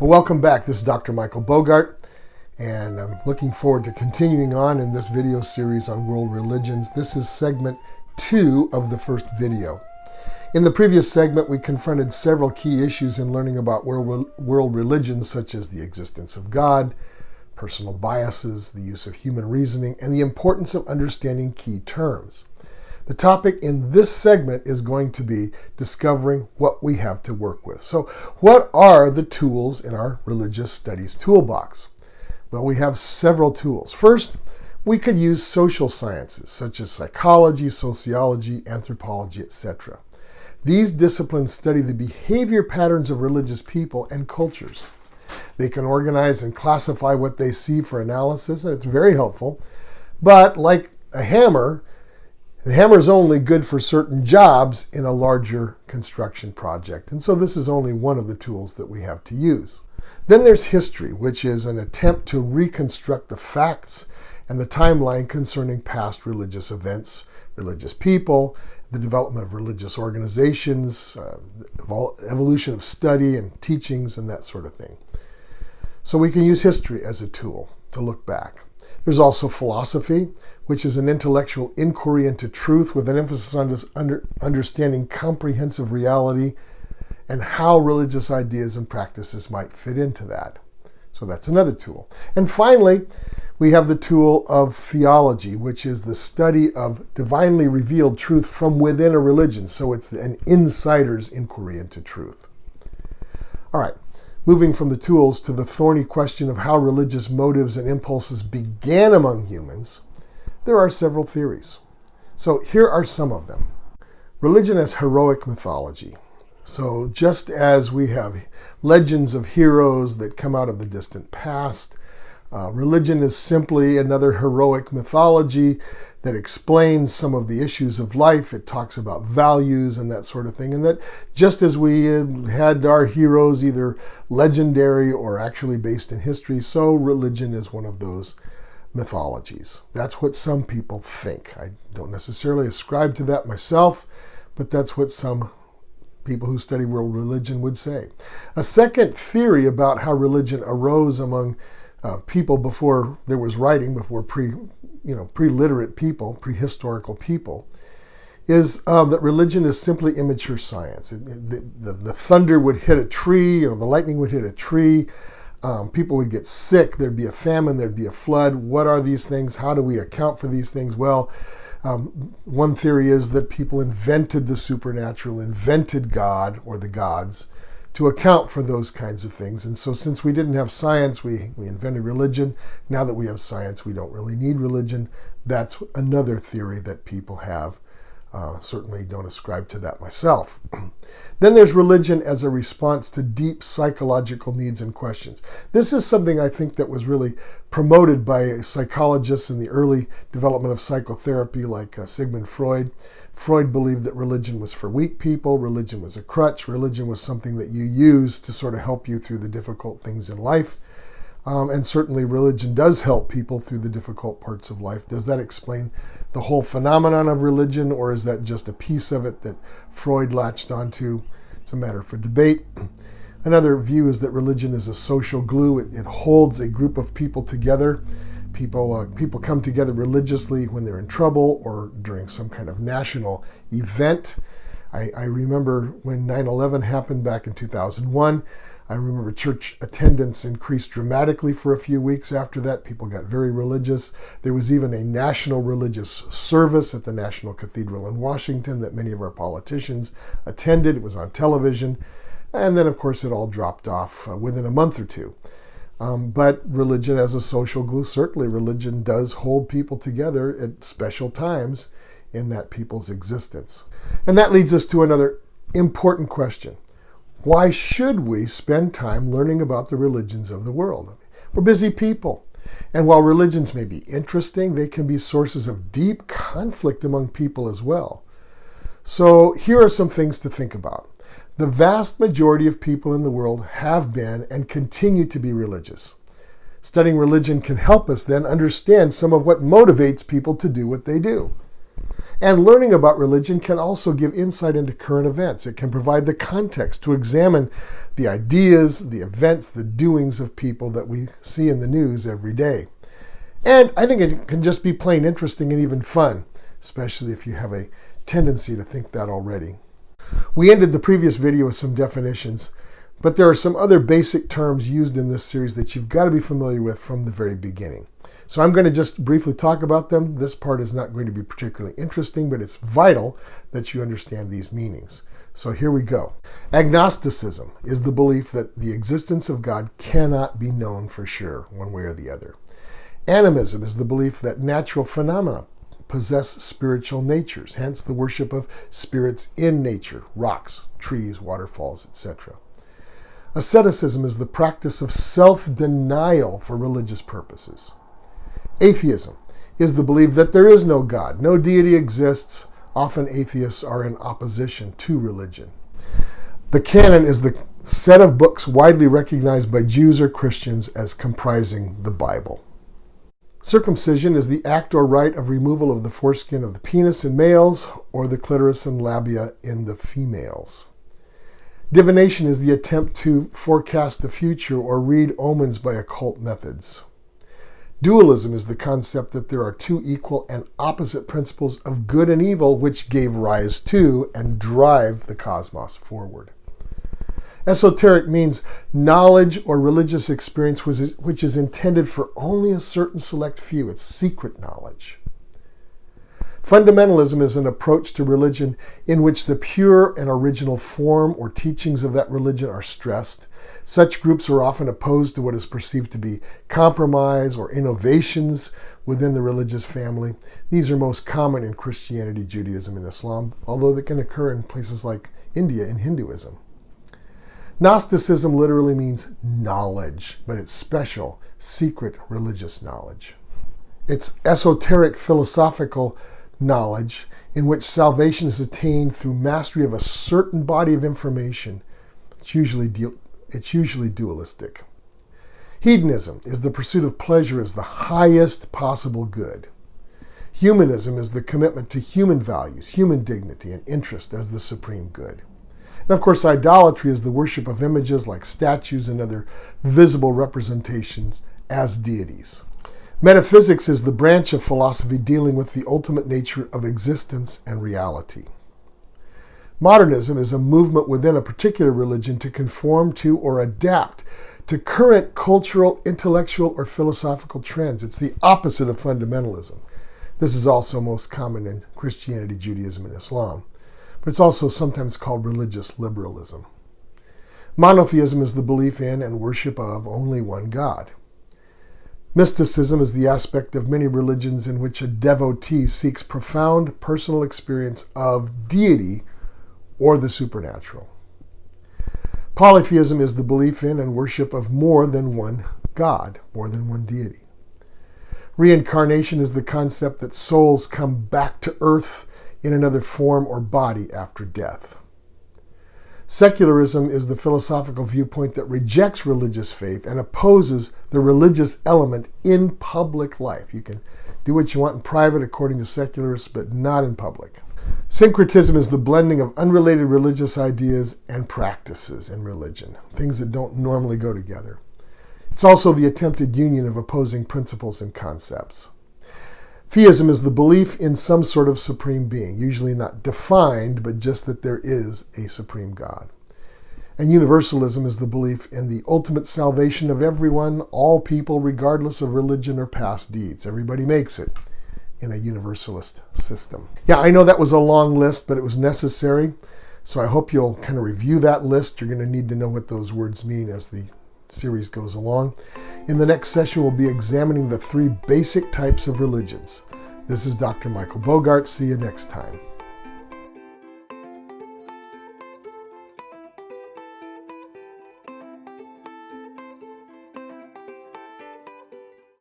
Well, welcome back. This is Dr. Michael Bogart, and I'm looking forward to continuing on in this video series on world religions. This is segment 2 of the first video. In the previous segment, we confronted several key issues in learning about world religions, such as the existence of God, personal biases, the use of human reasoning, and the importance of understanding key terms. The topic in this segment is going to be discovering what we have to work with. So what are the tools in our religious studies toolbox? Well, we have several tools. First, we could use social sciences such as psychology, sociology, anthropology, etc. These disciplines study the behavior patterns of religious people and cultures. They can organize and classify what they see for analysis, and it's very helpful. But like a hammer, the hammer is only good for certain jobs in a larger construction project. And so this is only one of the tools that we have to use. Then there's history, which is an attempt to reconstruct the facts and the timeline concerning past religious events, religious people, the development of religious organizations, evolution of study and teachings, and that sort of thing. So we can use history as a tool to look back. There's also philosophy, which is an intellectual inquiry into truth with an emphasis on understanding comprehensive reality and how religious ideas and practices might fit into that. So that's another tool. And finally, we have the tool of theology, which is the study of divinely revealed truth from within a religion. So it's an insider's inquiry into truth. All right. Moving from the tools to the thorny question of how religious motives and impulses began among humans, there are several theories. So here are some of them. Religion as heroic mythology. So just as we have legends of heroes that come out of the distant past, religion is simply another heroic mythology that explains some of the issues of life. It talks about values and that sort of thing. And that just as we had our heroes either legendary or actually based in history, so religion is one of those mythologies. That's what some people think. I don't necessarily ascribe to that myself, but that's what some people who study world religion would say. A second theory about how religion arose among people before there was writing, before pre-literate people, prehistorical people, is that religion is simply immature science. The thunder would hit a tree, the lightning would hit a tree, people would get sick, there'd be a famine, there'd be a flood. What are these things? How do we account for these things? Well, one theory is that people invented the supernatural, invented God or the gods to account for those kinds of things. And so since we didn't have science, we invented religion. Now that we have science, we don't really need religion. That's another theory that people have. Certainly don't ascribe to that myself. Then there's religion as a response to deep psychological needs and questions. This is something I think that was really promoted by psychologists in the early development of psychotherapy like Sigmund Freud. Freud believed that religion was for weak people, religion was a crutch, religion was something that you use to sort of help you through the difficult things in life. And certainly religion does help people through the difficult parts of life. Does that explain the whole phenomenon of religion, or is that just a piece of it that Freud latched onto? It's a matter for debate. Another view is that religion is a social glue. It holds a group of people together. People come together religiously when they're in trouble or during some kind of national event. I remember when 9/11 happened back in 2001. I remember church attendance increased dramatically for a few weeks after that. People got very religious. There was even a national religious service at the National Cathedral in Washington that many of our politicians attended. It was on television. And then, of course, it all dropped off within a month or two. But religion as a social glue, certainly religion does hold people together at special times in that people's existence. And that leads us to another important question. Why should we spend time learning about the religions of the world? We're busy people. And while religions may be interesting, they can be sources of deep conflict among people as well. So here are some things to think about. The vast majority of people in the world have been and continue to be religious. Studying religion can help us then understand some of what motivates people to do what they do. And learning about religion can also give insight into current events. It can provide the context to examine the ideas, the events, the doings of people that we see in the news every day. And I think it can just be plain interesting and even fun, especially if you have a tendency to think that already. We ended the previous video with some definitions, but there are some other basic terms used in this series that you've got to be familiar with from the very beginning. So I'm going to just briefly talk about them. This part is not going to be particularly interesting, but it's vital that you understand these meanings. So here we go. Agnosticism is the belief that the existence of God cannot be known for sure, one way or the other. Animism is the belief that natural phenomena possess spiritual natures, hence the worship of spirits in nature, rocks, trees, waterfalls, etc. Asceticism is the practice of self-denial for religious purposes. Atheism is the belief that there is no God, no deity exists. Often atheists are in opposition to religion. The Canon is the set of books widely recognized by Jews or Christians as comprising the Bible. Circumcision is the act or rite of removal of the foreskin of the penis in males or the clitoris and labia in the females. Divination is the attempt to forecast the future or read omens by occult methods. Dualism is the concept that there are two equal and opposite principles of good and evil which gave rise to and drive the cosmos forward. Esoteric means knowledge or religious experience which is intended for only a certain select few. It's secret knowledge. Fundamentalism is an approach to religion in which the pure and original form or teachings of that religion are stressed. Such groups are often opposed to what is perceived to be compromise or innovations within the religious family. These are most common in Christianity, Judaism, and Islam, although they can occur in places like India and Hinduism. Gnosticism literally means knowledge, but it's special, secret religious knowledge. It's esoteric philosophical knowledge in which salvation is attained through mastery of a certain body of information. It's usually dualistic. Hedonism is the pursuit of pleasure as the highest possible good. Humanism is the commitment to human values, human dignity, and interest as the supreme good. And of course, idolatry is the worship of images like statues and other visible representations as deities. Metaphysics is the branch of philosophy dealing with the ultimate nature of existence and reality. Modernism is a movement within a particular religion to conform to or adapt to current cultural, intellectual, or philosophical trends. It's the opposite of fundamentalism. This is also most common in Christianity, Judaism, and Islam. But it's also sometimes called religious liberalism. Monotheism is the belief in and worship of only one God. Mysticism is the aspect of many religions in which a devotee seeks profound personal experience of deity or the supernatural. Polytheism is the belief in and worship of more than one God, more than one deity. Reincarnation is the concept that souls come back to earth in another form or body after death. Secularism is the philosophical viewpoint that rejects religious faith and opposes the religious element in public life. You can do what you want in private according to secularists, but not in public. Syncretism is the blending of unrelated religious ideas and practices in religion, things that don't normally go together. It's also the attempted union of opposing principles and concepts. Theism is the belief in some sort of supreme being, usually not defined, but just that there is a supreme God. And universalism is the belief in the ultimate salvation of everyone, all people, regardless of religion or past deeds. Everybody makes it in a universalist system. Yeah, I know that was a long list, but it was necessary. So I hope you'll kind of review that list. You're going to need to know what those words mean as the series goes along. In the next session, we'll be examining the three basic types of religions. This is Dr. Michael Bogart. See you next time.